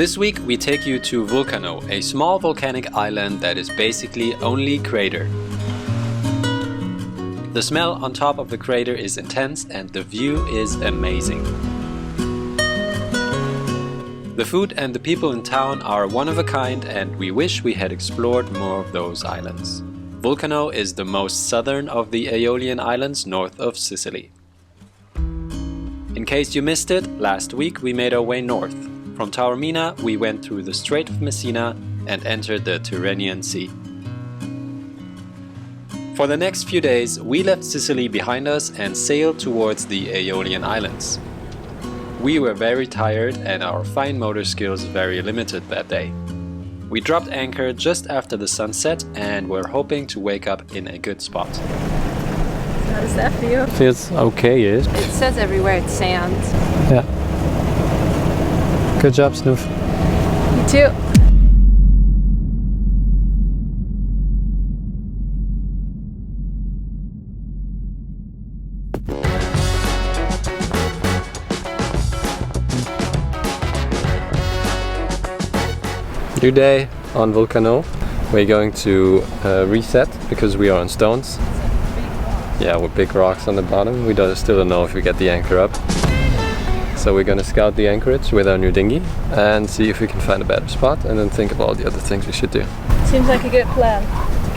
This week we take you to Vulcano, a small volcanic island that is basically only crater. The smell on top of the crater is intense and the view is amazing. The food and the people in town are one of a kind and we wish we had explored more of those islands. Vulcano is the most southern of the Aeolian Islands north of Sicily. In case you missed it, last week we made our way north. From Taormina we went through the Strait of Messina and entered the Tyrrhenian Sea. For the next few days we left Sicily behind us and sailed towards the Aeolian Islands. We were very tired and our fine motor skills very limited that day. We dropped anchor just after the sunset and were hoping to wake up in a good spot. How does that feel? Feels okay-ish. It says everywhere it's sand. Yeah. Good job, Snoof. You too. New day on Vulcano. We're going to reset because we are on stones. Yeah, with big rocks on the bottom. We still don't know if we get the anchor up. So we're gonna scout the anchorage with our new dinghy and see if we can find a better spot and then think of all the other things we should do. Seems like a good plan.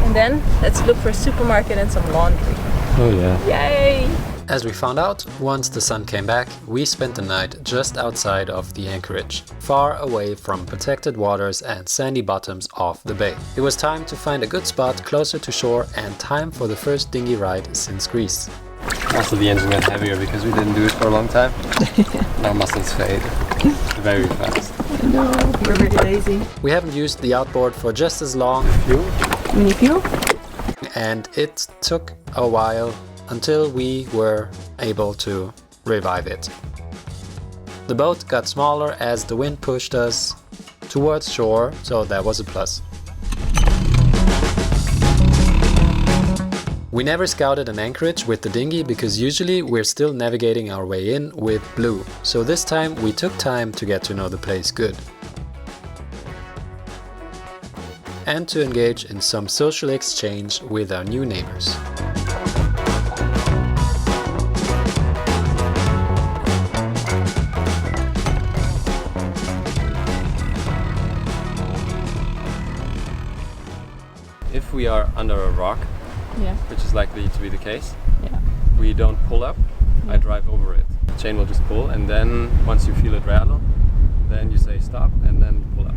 And then let's look for a supermarket and some laundry. Oh yeah. Yay! As we found out, once the sun came back, we spent the night just outside of the anchorage, far away from protected waters and sandy bottoms off the bay. It was time to find a good spot closer to shore and time for the first dinghy ride since Greece. Also the engine got heavier because we didn't do it for a long time. Our muscles fade very fast. I know, we're very lazy. We haven't used the outboard for just as long. Fuel? We need fuel? And it took a while until we were able to revive it. The boat got smaller as the wind pushed us towards shore, so that was a plus. We never scouted an anchorage with the dinghy because usually we're still navigating our way in with Blue, so this time we took time to get to know the place good. And to engage in some social exchange with our new neighbors. If we are under a rock, Yeah. which is likely to be the case, Yeah. we don't pull up, I drive over it. The chain will just pull and then once you feel it rattle, then you say stop and then pull up.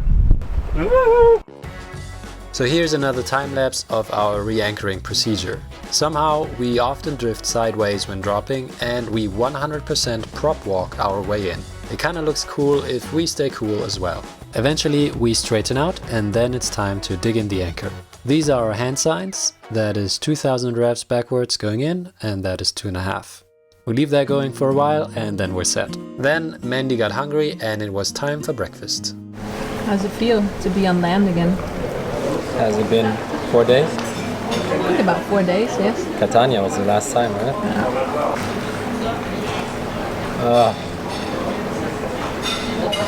So here's another time lapse of our re-anchoring procedure. Somehow we often drift sideways when dropping and we 100% prop walk our way in. It kinda looks cool if we stay cool as well. Eventually we straighten out and then it's time to dig in the anchor. These are our hand signs. That is 2000 revs backwards going in and that is 2.5. We leave that going for a while and then we're set. Then Mandy got hungry and it was time for breakfast. How's it feel to be on land again? Has it been 4 days? I think about 4 days, yes. Catania was the last time, right?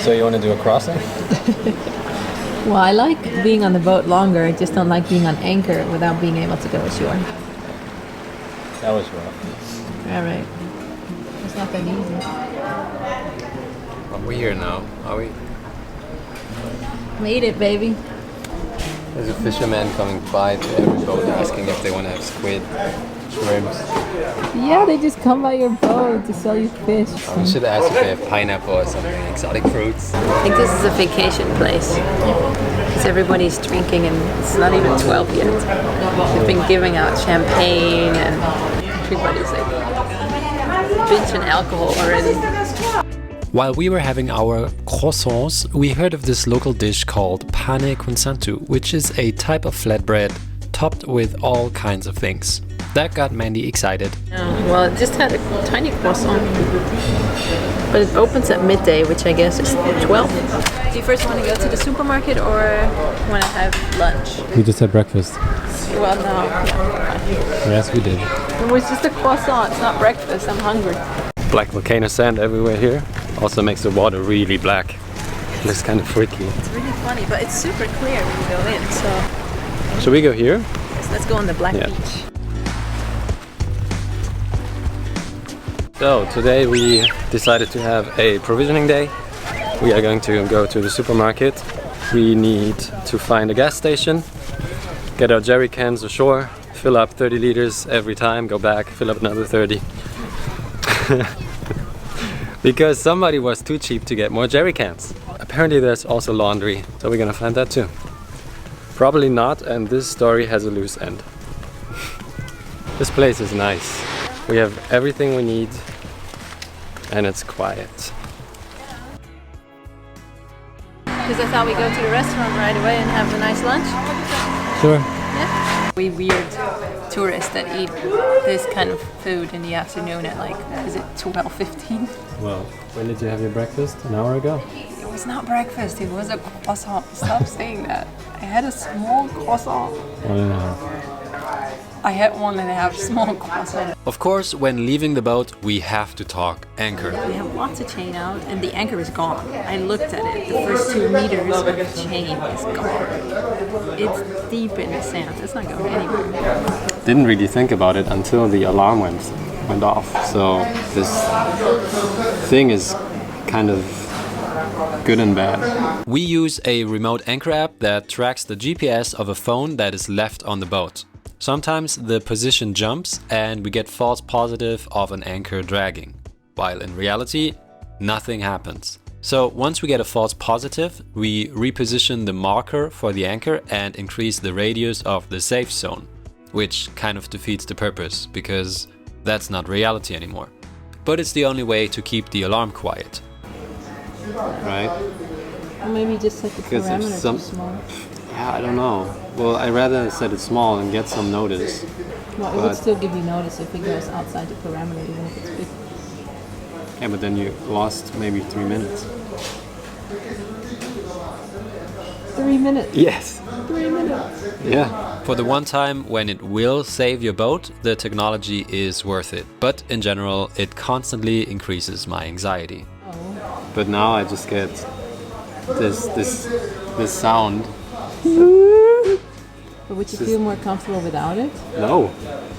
So you want to do a crossing? Well, I like being on the boat longer. I just don't like being on anchor without being able to go ashore. That was rough. All right. It's not that easy. But we're here now, are we? Made it, baby. There's a fisherman coming by to every boat asking if they want to have squid, shrimps. Yeah, they just come by your boat to sell you fish. We should ask if they have pineapple or something, exotic fruits. I think this is a vacation place. Because everybody's drinking and it's not even 12 yet. They've been giving out champagne and everybody's like binging alcohol already. While we were having our croissants, we heard of this local dish called pane con santu, which is a type of flatbread topped with all kinds of things. That got Mandy excited. Well, it just had a tiny croissant. But it opens at midday, which I guess is 12. Do you first want to go to the supermarket or want to have lunch? We just had breakfast. Well, no. Yes, we did. It was just a croissant, it's not breakfast. I'm hungry. Black volcano sand everywhere here. Also makes the water really black. Looks kind of freaky. It's really funny, but it's super clear when you go in. So Should we go here? let's go on the Black Yeah. Beach. So today we decided to have a provisioning day. We are going to go to the supermarket. We need to find a gas station, get our jerry cans ashore, fill up 30 liters every time, go back, fill up another 30. Because somebody was too cheap to get more jerry cans. Apparently there's also laundry, so we're gonna find that too. Probably not, and this story has a loose end. This place is nice. We have everything we need, and it's quiet. Because I thought we'd go to the restaurant right away and have a nice lunch. Sure. Yeah. We weird tourists that eat this kind of food in the afternoon at like, is it 12:15? Well, when did you have your breakfast? An hour ago? It was not breakfast, it was a croissant. Stop saying that. I had a small croissant. 1.5. I had 1.5 small croissant. Of course, when leaving the boat, we have to talk anchor. We have lots of chain out and the anchor is gone. I looked at it. The first 2 meters of the chain is gone. It's deep in the sand. It's not going anywhere. Didn't really think about it until the alarm went off. So this thing is kind of good and bad. We use a remote anchor app that tracks the GPS of a phone that is left on the boat. Sometimes the position jumps and we get false positive of an anchor dragging, while in reality, nothing happens. So once we get a false positive, we reposition the marker for the anchor and increase the radius of the safe zone, which kind of defeats the purpose because that's not reality anymore. But it's the only way to keep the alarm quiet. Right? Or maybe just set the Because if parameters some- too small. Yeah, I don't know. Well, I'd rather set it small and get some notice. Well, it But- would still give you notice if it goes outside the parameter, even if it's big. Yeah, but then you lost maybe 3 minutes. 3 minutes. Yes. 3 minutes. Yeah. For the one time when it will save your boat, the technology is worth it. But in general, it constantly increases my anxiety. But now I just get this sound. But would you feel more comfortable without it? No,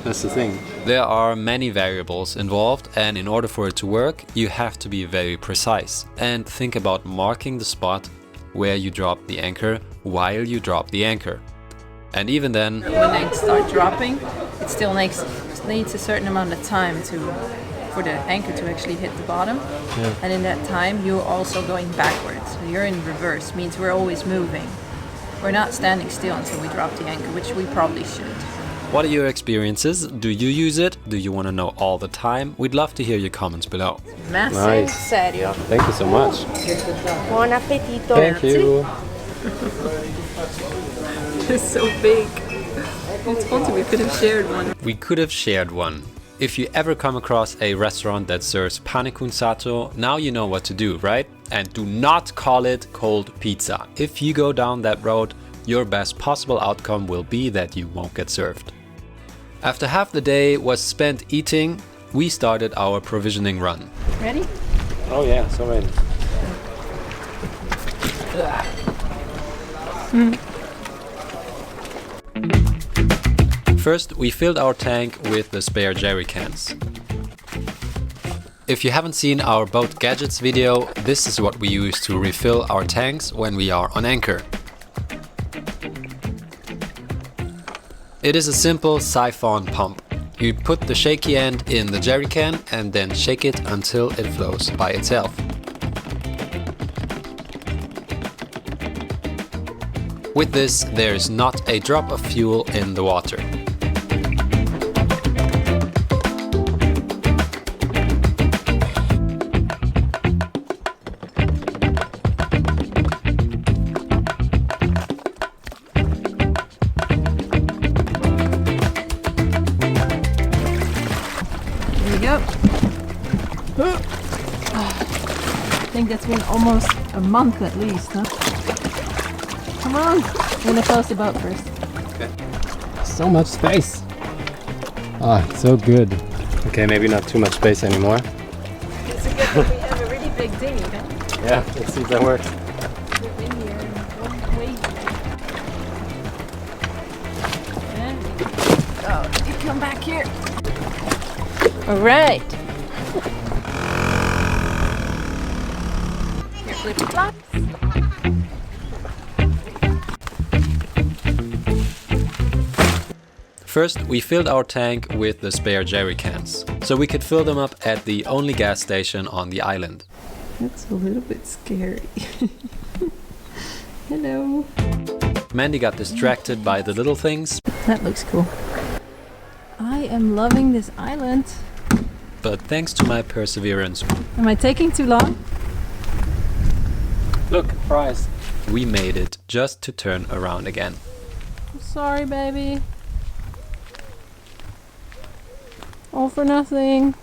that's the thing. There are many variables involved, and in order for it to work, you have to be very precise and think about marking the spot where you drop the anchor while you drop the anchor. And even then, When they start dropping, it still needs a certain amount of time for the anchor to actually hit the bottom. Yeah. And in that time, you're also going backwards. So you're in reverse, means we're always moving. We're not standing still until we drop the anchor, which we probably should. what are your experiences? Do you use it? Do you want to know all the time? We'd love to hear your comments below. Massive, Nice. serio. Thank you so much. Buon appetito. Thank you. It's so big. It's funny, we could have shared one. We could have shared one. If you ever come across a restaurant that serves pane con sato, now you know what to do, right? And do not call it cold pizza. If you go down that road, your best possible outcome will be that you won't get served. After half the day was spent eating, we started our provisioning run. Ready? Oh yeah, so ready. First, we filled our tank with the spare jerry cans. If you haven't seen our boat gadgets video, this is what we use to refill our tanks when we are on anchor. It is a simple siphon pump. You put the shaky end in the jerry can and then shake it until it flows by itself. With this, there is not a drop of fuel in the water. Here we go. I think that's been almost a month at least, huh? Come on! I'm gonna close the boat first. So much space. Ah, so good. Okay, maybe not too much space anymore. It's a good that we have a really big dinghy, huh? Yeah, let's see if that works. Go in here and one way. Oh, you come back here. All right. Here, flip flops. First, we filled our tank with the spare jerry cans, so we could fill them up at the only gas station on the island. That's a little bit scary. Hello. Mandy got distracted by the little things, That looks cool. I am loving this island. but thanks to my perseverance, Am I taking too long? Look, prize. we made it just to turn around again. I'm sorry, baby. All for nothing.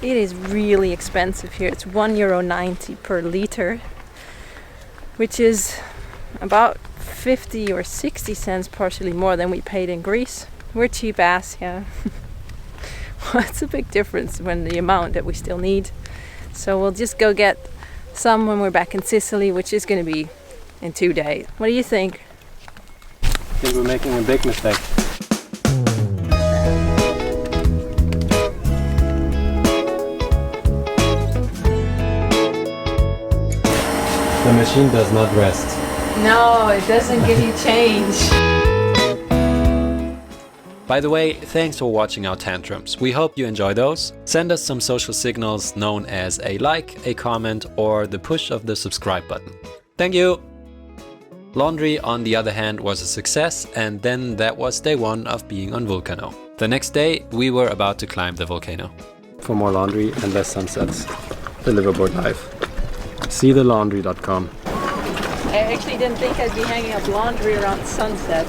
It is really expensive here. It's €1.90 per liter, which is about 50 or 60 cents, partially more than we paid in Greece. We're cheap ass, yeah. Well, it's a big difference when the amount that we still need. So we'll just go get some when we're back in Sicily, which is going to be in 2 days. What do you think? I think we're making a big mistake. The machine does not rest. No, it doesn't give you change. By the way, thanks for watching our tantrums. We hope you enjoy those. Send us some social signals known as a like, a comment, or the push of the subscribe button. Thank you! Laundry, on the other hand, was a success, and then that was day 1 of being on Vulcano. The next day, we were about to climb the volcano. For more laundry and less sunsets, the Liverboard Life. See thelaundry.com. I actually didn't think I'd be hanging up laundry around sunset.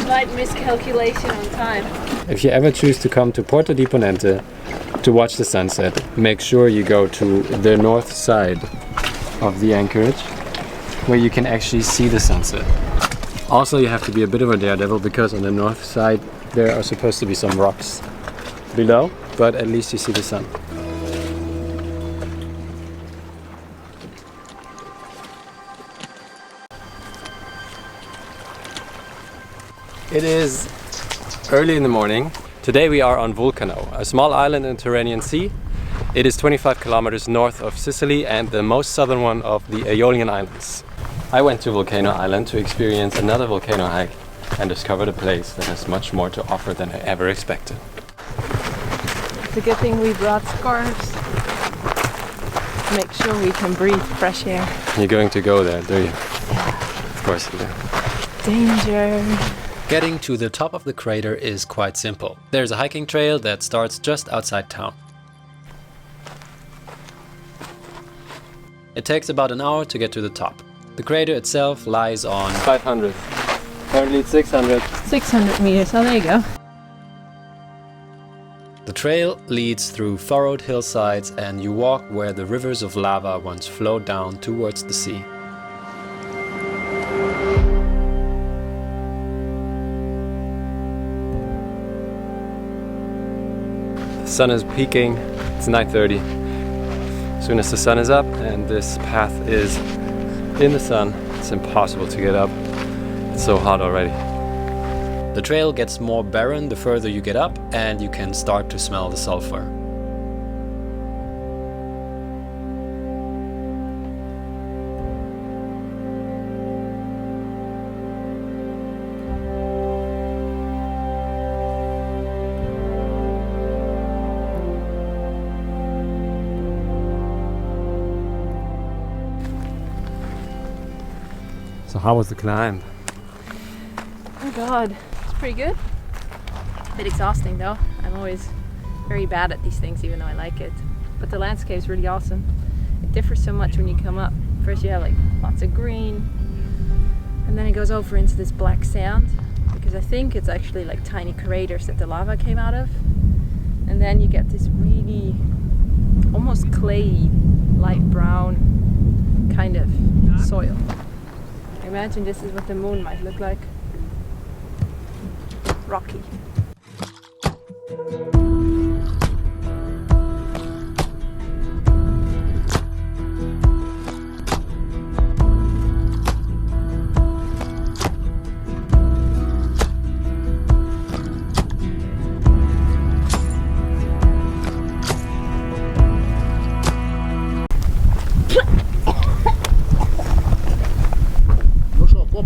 Slight miscalculation on time. If you ever choose to come to Porto di Ponente to watch the sunset, make sure you go to the north side of the anchorage, where you can actually see the sunset. Also, you have to be a bit of a daredevil, because on the north side there are supposed to be some rocks below, but at least you see the sun. It is early in the morning. Today we are on Vulcano, a small island in the Tyrrhenian Sea. It is 25 kilometers north of Sicily and the most southern one of the Aeolian Islands. I went to Volcano Island to experience another volcano hike and discovered a place that has much more to offer than I ever expected. It's a good thing we brought scarves. Make sure we can breathe fresh air. You're going to go there, do you? Of course you do. Danger. Getting to the top of the crater is quite simple. There's a hiking trail that starts just outside town. It takes about an hour to get to the top. The crater itself lies on 500. Currently it's 600. 600 meters. Oh, there you go. The trail leads through furrowed hillsides, and you walk where the rivers of lava once flowed down towards the sea. The sun is peaking. It's 9:30. As soon as the sun is up and this path is in the sun, it's impossible to get up. It's so hot already. The trail gets more barren the further you get up, and you can start to smell the sulfur. So how was the climb? Oh God, it's pretty good. A bit exhausting though. I'm always very bad at these things, even though I like it. But the landscape's really awesome. It differs so much when you come up. First you have like lots of green, and then it goes over into this black sand, because I think it's actually like tiny craters that the lava came out of. And then you get this really almost clayey, light brown kind of soil. I imagine this is what the moon might look like. Rocky. The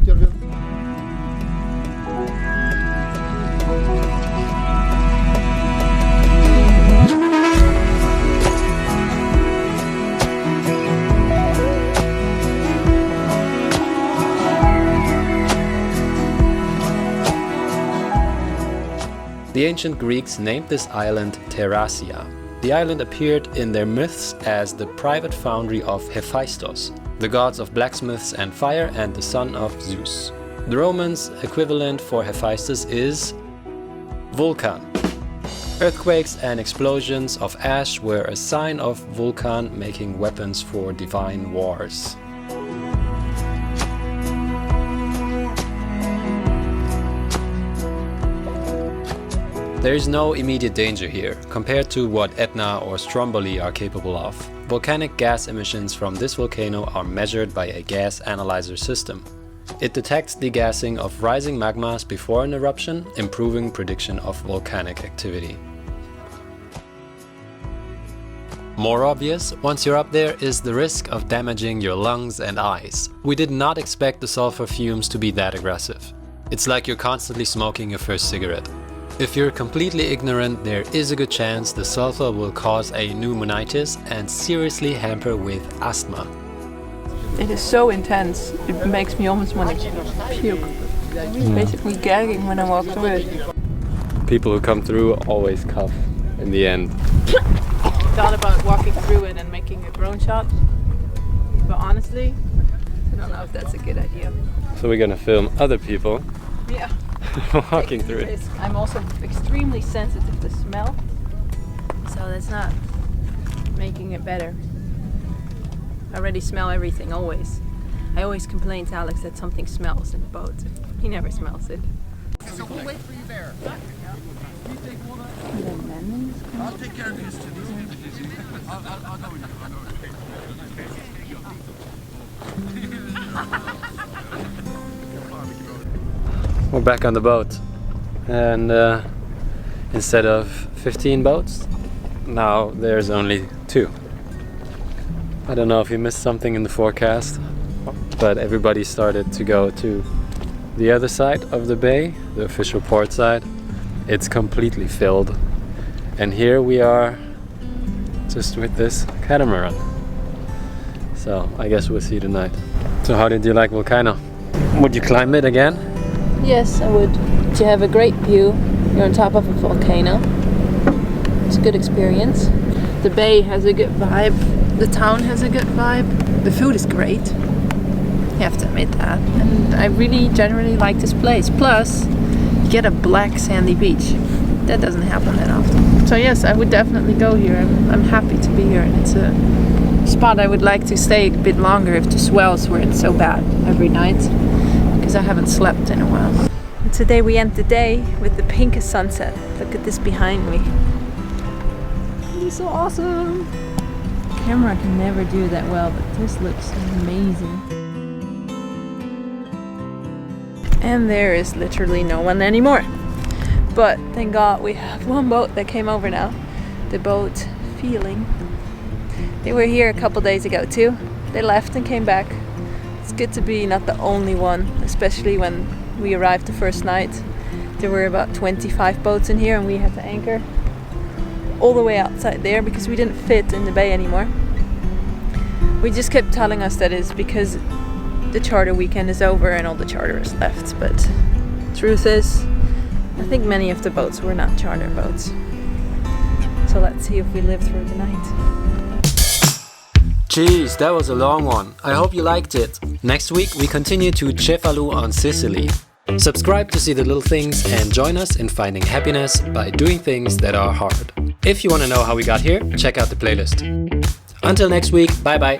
ancient Greeks named this island Thracia. The island appeared in their myths as the private foundry of Hephaestus, the gods of blacksmiths and fire and the son of Zeus. The Romans' equivalent for Hephaestus is Vulcan. Earthquakes and explosions of ash were a sign of Vulcan making weapons for divine wars. There is no immediate danger here, compared to what Etna or Stromboli are capable of. Volcanic gas emissions from this volcano are measured by a gas analyzer system. It detects degassing of rising magmas before an eruption, improving prediction of volcanic activity. More obvious, once you're up there, is the risk of damaging your lungs and eyes. We did not expect the sulfur fumes to be that aggressive. It's like you're constantly smoking your first cigarette. If you're completely ignorant, there is a good chance the sulfur will cause a pneumonitis and seriously hamper with asthma. It is so intense, it makes me almost want to puke. I'm basically gagging when I walk through it. People who come through always cough in the end. Thought about walking through it and making a drone shot, but honestly, I don't know if that's a good idea. So we're gonna film other people Yeah. walking through it. I'm also extremely sensitive to smell, so that's not making it better. I already smell everything, always. I always complain to Alex that something smells in the boat. He never smells it. So we'll wait for you there. You take one. I'll take care of these two. I'll go with you. We're back on the boat, and instead of 15 boats, now there's only 2. I don't know if you missed something in the forecast, but everybody started to go to the other side of the bay, the official port side. It's completely filled, and here we are just with this catamaran. So I guess we'll see you tonight. So how did you like Vulcano? Would you climb it again? Yes, I would. You have a great view. You're on top of a volcano. It's a good experience. The bay has a good vibe. The town has a good vibe. The food is great. You have to admit that. And I really generally like this place. Plus, you get a black sandy beach. That doesn't happen that often. So yes, I would definitely go here. I'm happy to be here. And it's a spot I would like to stay a bit longer if the swells weren't so bad every night. Because I haven't slept in a while. And today we end the day with the pinkest sunset. Look at this behind me. It's so awesome. Camera can never do that well, but this looks amazing. And there is literally no one anymore. But thank God we have one boat that came over now. The boat Feeling. They were here a couple days ago too. They left and came back. It's good to be not the only one, especially when we arrived the first night. There were about 25 boats in here and we had to anchor all the way outside there because we didn't fit in the bay anymore. We just kept telling us that it's because the charter weekend is over and all the charters left, but truth is, I think many of the boats were not charter boats. So let's see if we live through the night. Jeez, that was a long one. I hope you liked it. Next week we continue to Cefalù on Sicily. Subscribe to see the little things and join us in finding happiness by doing things that are hard. If you want to know how we got here, check out the playlist. Until next week, bye bye.